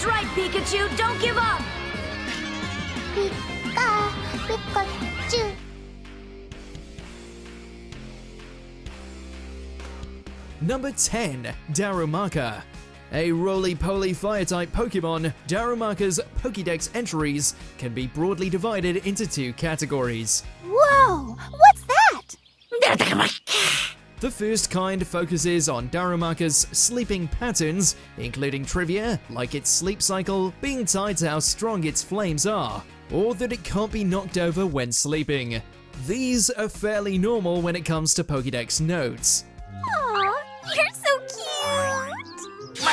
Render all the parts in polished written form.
That's right, Pikachu, don't give up! Pikachu. Number 10. Darumaka. A roly-poly fire-type Pokemon, Darumaka's Pokedex entries can be broadly divided into two categories. Whoa! What's that? The first kind focuses on Darumaka's sleeping patterns, including trivia like its sleep cycle being tied to how strong its flames are, or that it can't be knocked over when sleeping. These are fairly normal when it comes to Pokedex notes. Aw, you're so cute!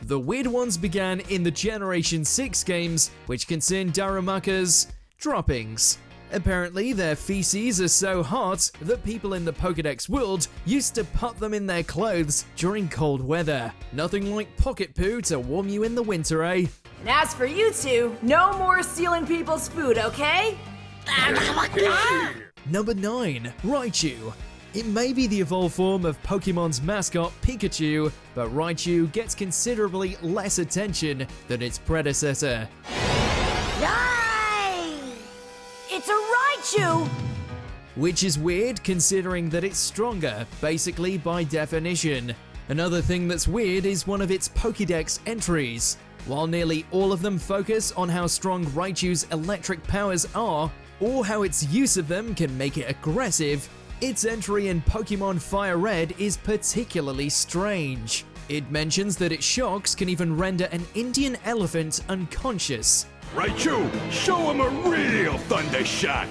The weird ones began in the Generation 6 games, which concerned Darumaka's droppings. Apparently, their feces are so hot that people in the Pokedex world used to put them in their clothes during cold weather. Nothing like pocket poo to warm you in the winter, eh? And as for you two, no more stealing people's food, okay? Number 9. Raichu. It may be the evolved form of Pokemon's mascot Pikachu, but Raichu gets considerably less attention than its predecessor. It's a Raichu! Which is weird considering that it's stronger, basically by definition. Another thing that's weird is one of its Pokedex entries. While nearly all of them focus on how strong Raichu's electric powers are, or how its use of them can make it aggressive, its entry in Pokemon Fire Red is particularly strange. It mentions that its shocks can even render an Indian elephant unconscious. Raichu, show him a real Thunder Shock!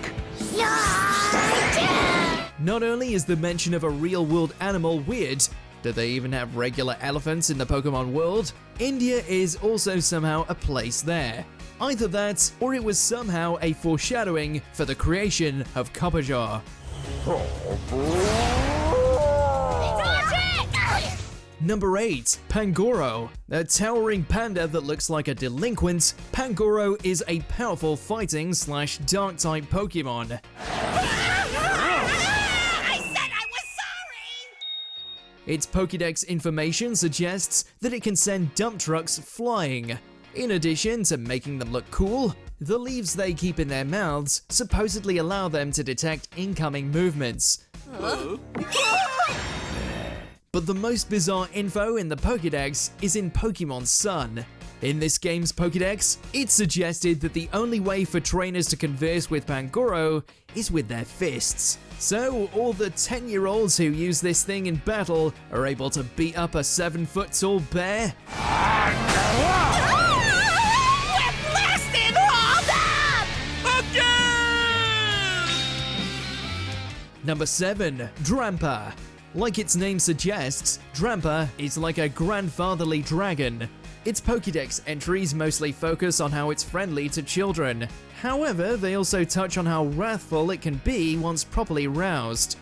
Not only is the mention of a real-world animal weird, do they even have regular elephants in the Pokemon world? India is also somehow a place there. Either that, or it was somehow a foreshadowing for the creation of Copperjaw. Number 8. Pangoro. A towering panda that looks like a delinquent, Pangoro is a powerful fighting / dark type Pokemon. I said I was sorry! Its Pokedex information suggests that it can send dump trucks flying. In addition to making them look cool, the leaves they keep in their mouths supposedly allow them to detect incoming movements. But the most bizarre info in the Pokedex is in Pokemon Sun. In this game's Pokedex, it's suggested that the only way for trainers to converse with Pangoro is with their fists. So all the 10-year-olds who use this thing in battle are able to beat up a 7-foot-tall bear? We're blasted! Hold up! Number 7. Drampa. Like its name suggests, Drampa is like a grandfatherly dragon. Its Pokedex entries mostly focus on how it's friendly to children. However, they also touch on how wrathful it can be once properly roused.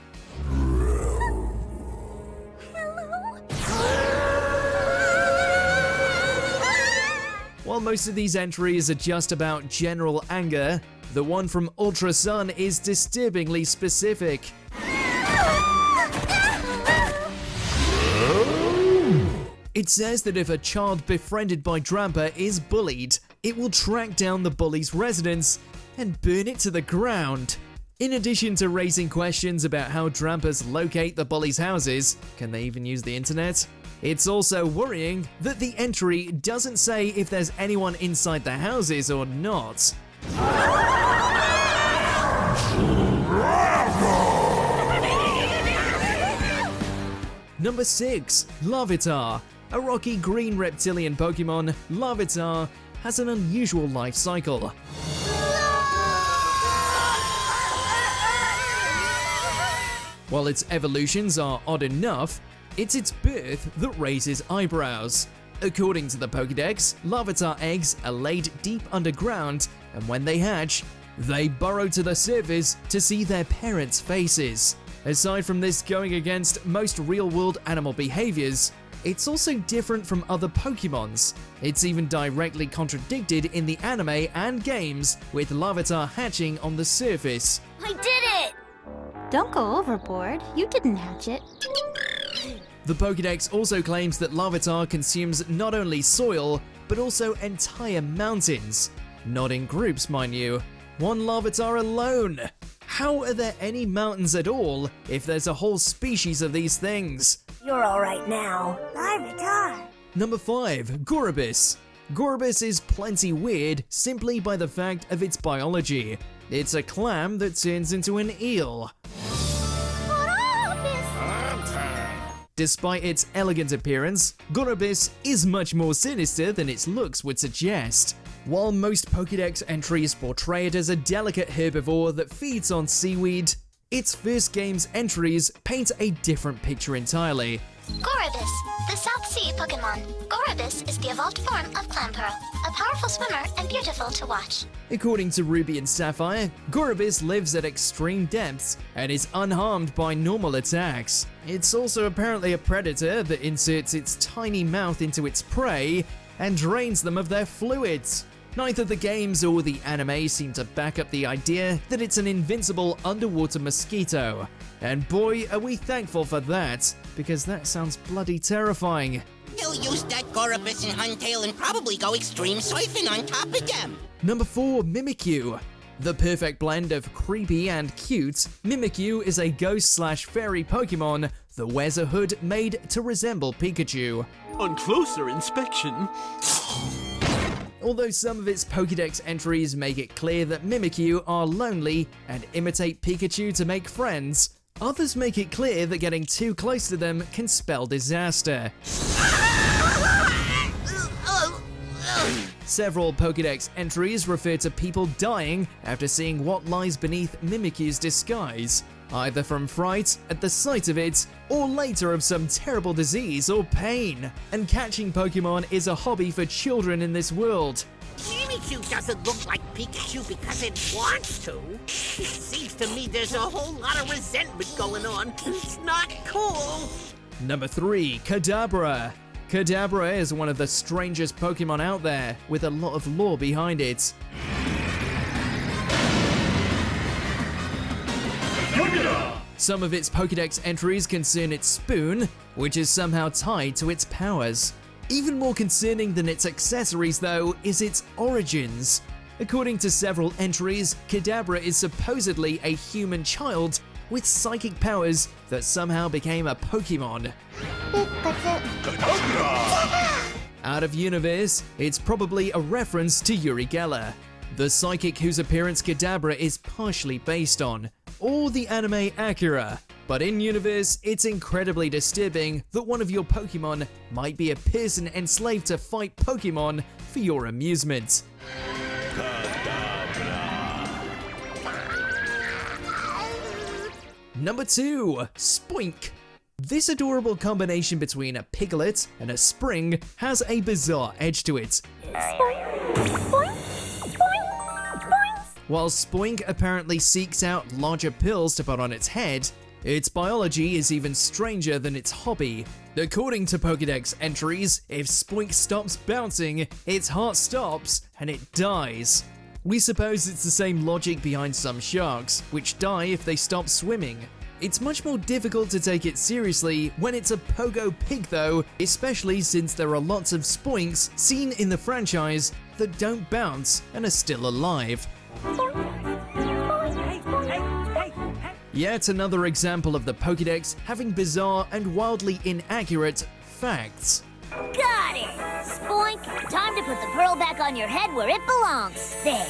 While most of these entries are just about general anger, the one from Ultra Sun is disturbingly specific. It says that if a child befriended by Drampa is bullied, it will track down the bully's residence and burn it to the ground. In addition to raising questions about how Drampas locate the bullies' houses, can they even use the internet? It's also worrying that the entry doesn't say if there's anyone inside the houses or not. Number 6. Larvitar. A rocky green reptilian Pokemon, Larvitar has an unusual life cycle. While its evolutions are odd enough, it's its birth that raises eyebrows. According to the Pokedex, Larvitar eggs are laid deep underground, and when they hatch, they burrow to the surface to see their parents' faces. Aside from this going against most real-world animal behaviors, it's also different from other Pokemons. It's even directly contradicted in the anime and games, with Larvitar hatching on the surface. I did it! Don't go overboard. You didn't hatch it. The Pokedex also claims that Larvitar consumes not only soil, but also entire mountains. Not in groups, mind you. One Larvitar alone. How are there any mountains at all if there's a whole species of these things? You're alright now. Larvitar. Number 5. Gorebyss. Gorebyss is plenty weird simply by the fact of its biology. It's a clam that turns into an eel. Despite its elegant appearance, Gorebyss is much more sinister than its looks would suggest. While most Pokedex entries portray it as a delicate herbivore that feeds on seaweed, its first game's entries paint a different picture entirely. Gorebyss, the South Sea Pokemon. Gorebyss is the evolved form of Clampearl, a powerful swimmer and beautiful to watch. According to Ruby and Sapphire, Gorebyss lives at extreme depths and is unharmed by normal attacks. It's also apparently a predator that inserts its tiny mouth into its prey and drains them of their fluids. Neither the games or the anime seem to back up the idea that it's an invincible underwater mosquito. And boy, are we thankful for that, because that sounds bloody terrifying. He'll use that Gorebyss and Huntail and probably go extreme surfing on top of them. Number 4. Mimikyu. The perfect blend of creepy and cute, Mimikyu is a ghost/fairy Pokemon that wears a hood made to resemble Pikachu. On closer inspection. Although some of its Pokedex entries make it clear that Mimikyu are lonely and imitate Pikachu to make friends, others make it clear that getting too close to them can spell disaster. Several Pokedex entries refer to people dying after seeing what lies beneath Mimikyu's disguise, either from fright at the sight of it, or later of some terrible disease or pain. And catching Pokemon is a hobby for children in this world. Mimikyu doesn't look like Pikachu because it wants to. It seems to me there's a whole lot of resentment going on. It's not cool. Number 3. Kadabra. Kadabra is one of the strangest Pokemon out there, with a lot of lore behind it. Some of its Pokedex entries concern its spoon, which is somehow tied to its powers. Even more concerning than its accessories, though, is its origins. According to several entries, Kadabra is supposedly a human child with psychic powers that somehow became a Pokemon. Out of universe, it's probably a reference to Uri Geller, the psychic whose appearance Kadabra is partially based on, or the anime Akira. But in universe, it's incredibly disturbing that one of your Pokemon might be a person enslaved to fight Pokemon for your amusement. Number 2. Spoink. This adorable combination between a piglet and a spring has a bizarre edge to it. While Spoink apparently seeks out larger pills to put on its head, its biology is even stranger than its hobby. According to Pokedex entries, if Spoink stops bouncing, its heart stops and it dies. We suppose it's the same logic behind some sharks, which die if they stop swimming. It's much more difficult to take it seriously when it's a pogo pig though, especially since there are lots of Spoinks seen in the franchise that don't bounce and are still alive. Yet another example of the Pokedex having bizarre and wildly inaccurate facts. Got it! Spoink, time to put the pearl back on your head where it belongs. There.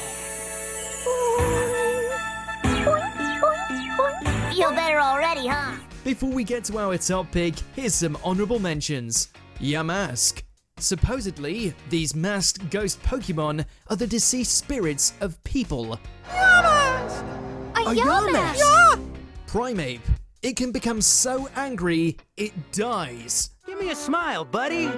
Feel better already, huh? Before we get to our top pick, here's some honorable mentions. Yamask. Supposedly, these masked ghost Pokemon are the deceased spirits of people. A Yamask! Primeape. It can become so angry, it dies. Give me a smile, buddy.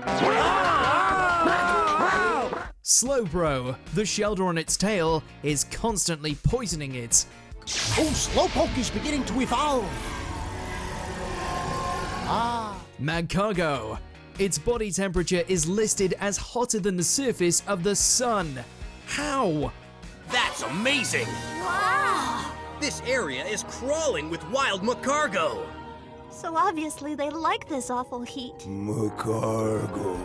Slowbro. The shelter on its tail is constantly poisoning it. Oh, Slowpoke is beginning to evolve. Magcargo. Its body temperature is listed as hotter than the surface of the sun. How? That's amazing! Wow! This area is crawling with wild Magcargo. So obviously they like this awful heat. Macargo.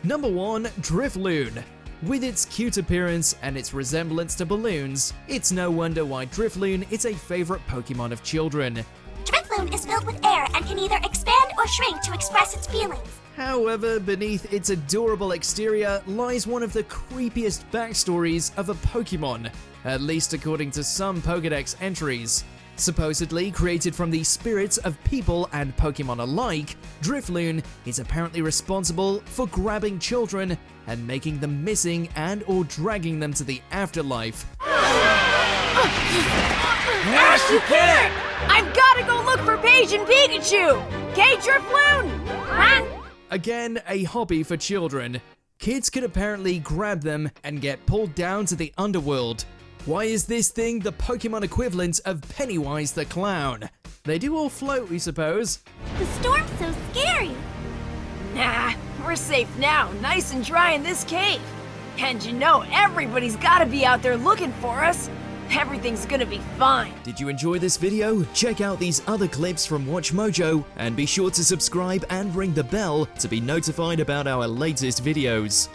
Number 1, Drifloon. With its cute appearance and its resemblance to balloons, it's no wonder why Drifloon is a favorite Pokemon of children. Drifloon is filled with air and can either expand or shrink to express its feelings. However, beneath its adorable exterior lies one of the creepiest backstories of a Pokemon, at least according to some Pokedex entries. Supposedly created from the spirits of people and Pokemon alike, Drifloon is apparently responsible for grabbing children and making them missing and or dragging them to the afterlife. Ash, you can't! I've gotta go look for Paige and Pikachu! Okay, Drifloon? Again, a hobby for children. Kids could apparently grab them and get pulled down to the underworld. Why is this thing the Pokemon equivalent of Pennywise the Clown? They do all float, we suppose. The storm's so scary. Nah, we're safe now, nice and dry in this cave. And you know, everybody's gotta be out there looking for us. Everything's gonna be fine. Did you enjoy this video? Check out these other clips from WatchMojo and be sure to subscribe and ring the bell to be notified about our latest videos.